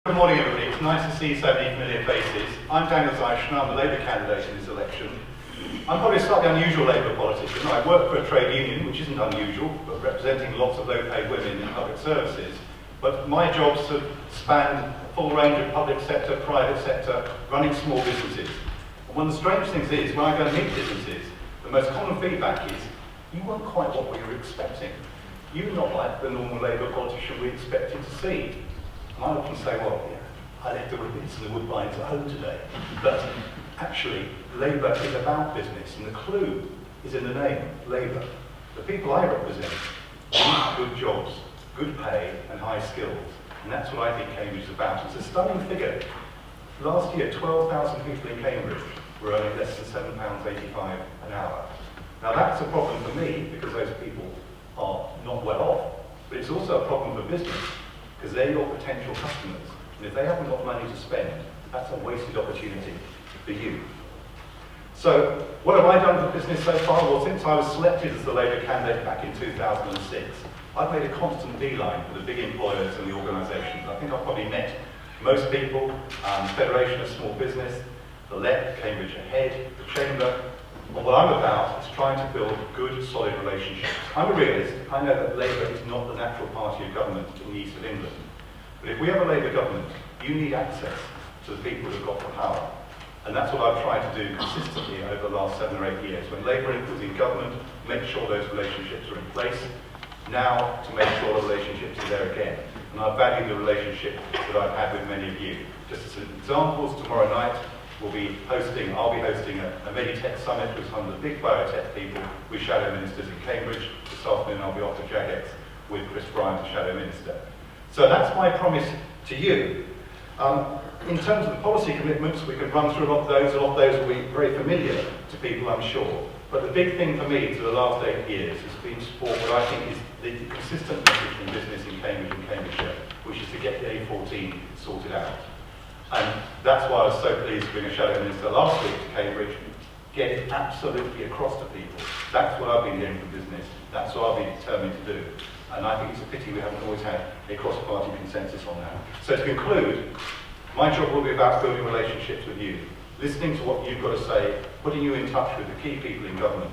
Good morning, everybody. It's nice to see so many familiar faces. I'm Daniel Zeichner. I'm the Labour candidate in this election. I'm probably a slightly unusual Labour politician. I work for a trade union, which isn't unusual, but representing lots of low-paid women in public services. But my jobs have spanned a full range of public sector, private sector, running small businesses. And one of the strange things is, when I go and meet businesses, the most common feedback is, you weren't quite what we were expecting. You're not like the normal Labour politician we expected to see. And I often say, well, yeah, I left the ribbons and the woodbines at home today. But actually, Labour is about business, and the clue is in the name, Labour. The people I represent need good jobs, good pay, and high skills. And that's what I think Cambridge is about. It's a stunning figure. Last year, 12,000 people in Cambridge were earning less than £7.85 an hour. Now that's a problem for me, because those people are not well off. But it's also a problem for business, because they're your potential customers. And if they haven't got money to spend, that's a wasted opportunity for you. So, what have I done for business so far? Well, since I was selected as the Labour candidate back in 2006, I've made a constant beeline for the big employers and the organisations. I think I've probably met most people, Federation of Small Business, the LEP, Cambridge Ahead, the Chamber. And what I'm about is trying to build good, solid relationships. I'm a realist. I know that Labour is not the natural party of government in the east of England. But if we have a Labour government, you need access to the people who've got the power. And that's what I've tried to do consistently over the last 7 or 8 years. When Labour was in government, make sure those relationships are in place. Now, to make sure the relationships are there again. And I value the relationship that I've had with many of you. Just as examples, tomorrow night, I'll be hosting a Meditech summit with some of the big biotech people with shadow ministers in Cambridge. This afternoon I'll be off to Jagex with Chris Bryant, the shadow minister. So that's my promise to you. In terms of the policy commitments, we could run through a lot of those. A lot of those will be very familiar to people, I'm sure. But the big thing for me for the last 8 years has been to support what I think is the consistent message from business in Cambridge and Cambridgeshire, which is to get the A14 sorted out. And that's why I was so pleased to bring a shadow minister last week to Cambridge, get it absolutely across to people. That's what I've been hearing from business. That's what I've been determined to do. And I think it's a pity we haven't always had a cross-party consensus on that. So to conclude, my job will be about building relationships with you, listening to what you've got to say, putting you in touch with the key people in government.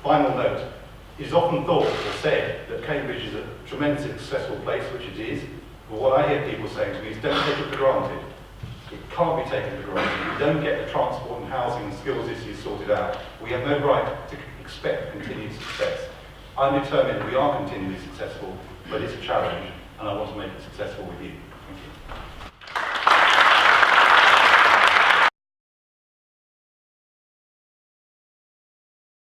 Final note, it is often thought or said that Cambridge is a tremendously successful place, which it is. But what I hear people saying to me is, don't take it for granted. It can't be taken for granted. If you don't get the transport and housing and skills issues sorted out, we have no right to expect continued success. I'm determined we are continually successful, but it's a challenge, and I want to make it successful with you. Thank you.